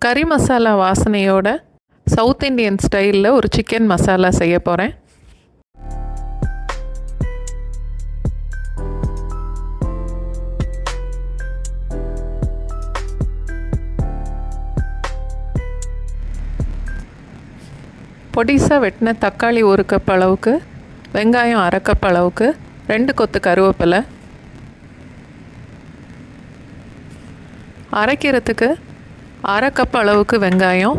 கறி masala வாசனையோட south Indian ஸ்டைலில் ஒரு சிக்கன் மசாலா செய்ய போகிறேன். பொடிசாக வெட்டின தக்காளி 1 கப் அளவுக்கு, வெங்காயம் 1/2 கப் அளவுக்கு, 2 கொத்து கருவேப்பிலை, அரைக்கிறதுக்கு 1/2 கப் அளவுக்கு வெங்காயம்,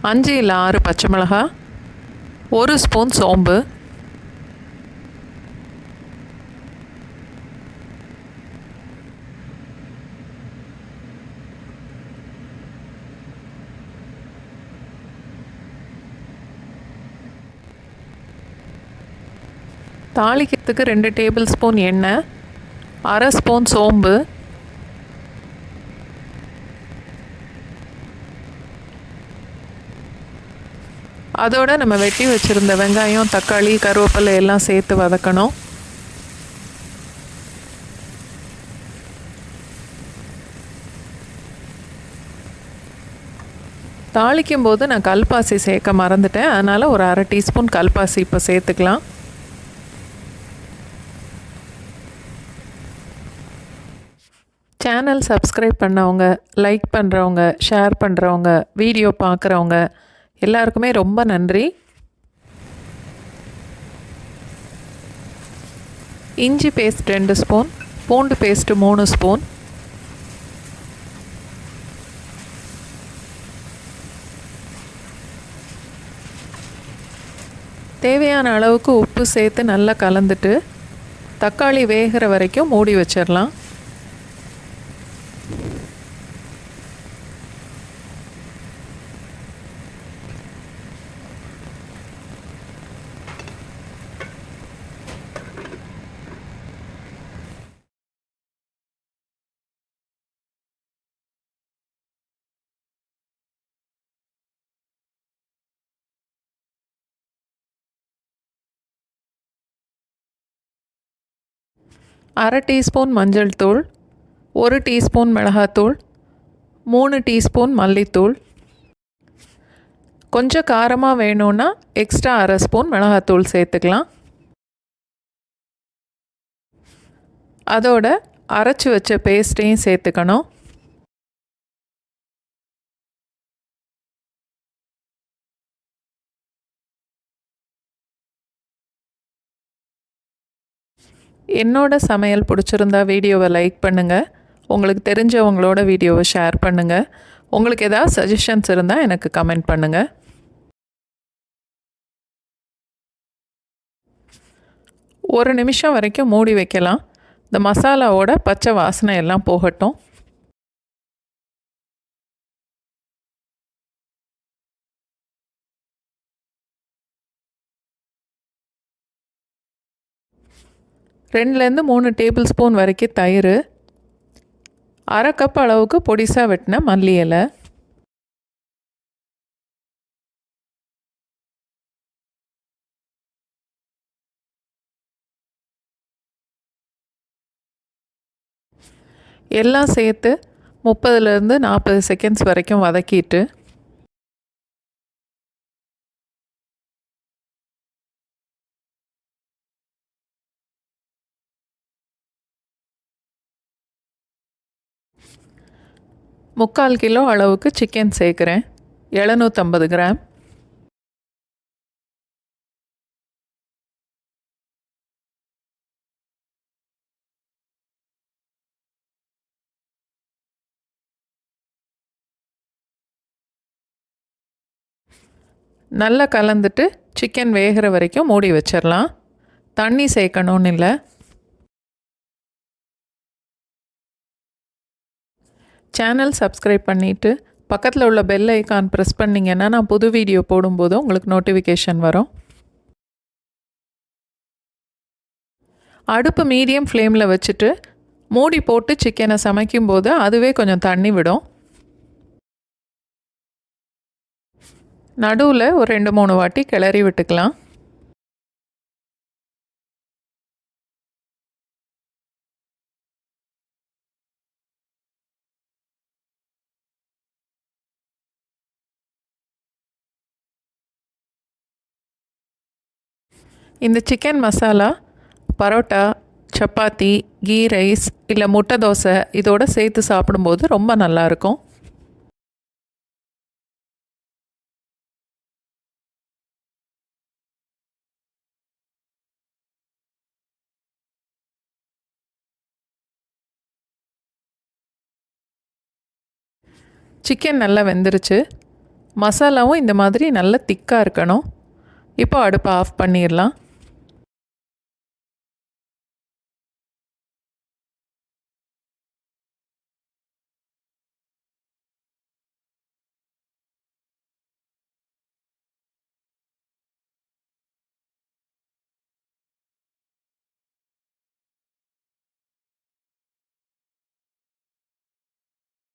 5 இல்லை 6 பச்சை மிளகாய், 1 ஸ்பூன் சோம்பு, தாளிக்கிறதுக்கு 2 டேபிள் ஸ்பூன் எண்ணெய், 1/2 ஸ்பூன் சோம்பு, அதோடு நம்ம வெட்டி வச்சுருந்த வெங்காயம், தக்காளி, கருவேப்பிலை எல்லாம் சேர்த்து வதக்கணும். தாளிக்கும் போது நான் கல்பாசி சேர்க்க மறந்துட்டேன், அதனால் ஒரு 1/2 டீஸ்பூன் கல்பாசி இப்போ சேர்த்துக்கலாம். சேனல் சப்ஸ்கிரைப் பண்ணவங்க, லைக் பண்ணுறவங்க, ஷேர் பண்ணுறவங்க, வீடியோ பார்க்குறவங்க எல்லாருக்குமே ரொம்ப நன்றி. இஞ்சி பேஸ்ட் 2 ஸ்பூன், பூண்டு பேஸ்ட்டு 3 ஸ்பூன், தேவையான அளவுக்கு உப்பு சேர்த்து நல்லா கலந்துட்டு தக்காளி வேகிற வரைக்கும் மூடி வச்சிடலாம். அரை டீஸ்பூன் மஞ்சள் தூள், 1 டீஸ்பூன் மிளகாத்தூள், 3 டீஸ்பூன் மல்லித்தூள், கொஞ்சம் காரமாக வேணும்னா எக்ஸ்ட்ரா 1/2 ஸ்பூன் மிளகாத்தூள் சேர்த்துக்கலாம். அதோட அரைச்சி வச்ச பேஸ்ட்டையும் சேர்த்துக்கணும். என்னோட சமையல் பிடிச்சிருந்தா வீடியோவை லைக் பண்ணுங்கள், உங்களுக்கு தெரிஞ்சவங்களோட வீடியோவை ஷேர் பண்ணுங்கள், உங்களுக்கு ஏதாவது சஜஷன்ஸ் இருந்தால் எனக்கு கமெண்ட் பண்ணுங்கள். ஒரு நிமிஷம் வரைக்கும் மூடி வைக்கலாம். இந்த மசாலாவோட பச்சை வாசனை எல்லாம் போகட்டும். ரெண்டுலேருந்து 3 டேபிள் ஸ்பூன் வரைக்கும் தயிர், 1/2 கப் அளவுக்கு பொடிசாக வெட்டின மல்லி இலை, எல்லாம் சேர்த்து 30லேருந்து 40 செகண்ட்ஸ் வரைக்கும் வதக்கிட்டு முக்கால் கிலோ அளவுக்கு சிக்கன் சேர்க்குறேன், 750 கிராம். நல்லா கலந்துட்டு சிக்கன் வேகிற வரைக்கும் மூடி வச்சிடலாம். தண்ணி சேர்க்கணுன்னு இல்லை. சேனல் சப்ஸ்கிரைப் பண்ணிவிட்டு பக்கத்தில் உள்ள பெல் ஐக்கான் ப்ரெஸ் பண்ணிங்கன்னா நான் புது வீடியோ போடும்போது உங்களுக்கு நோட்டிஃபிகேஷன் வரும். அடுப்பு மீடியம் ஃப்ளேமில் வச்சுட்டு மூடி போட்டு சிக்கனை சமைக்கும்போது அதுவே கொஞ்சம் தண்ணி விடும். நடுவில் ஒரு 2-3 வாட்டி கிளறி விட்டுக்கலாம். இந்த சிக்கன் மசாலா பரோட்டா, சப்பாத்தி, கீ ரைஸ் இல்லை முட்டை தோசை இதோட சேர்த்து சாப்பிடும்போது ரொம்ப நல்லாயிருக்கும். சிக்கன் நல்லா வெந்துருச்சு. மசாலாவும் இந்த மாதிரி நல்லா திக்காக இருக்கணும். இப்போ அடுப்பை ஆஃப் பண்ணிடலாம்.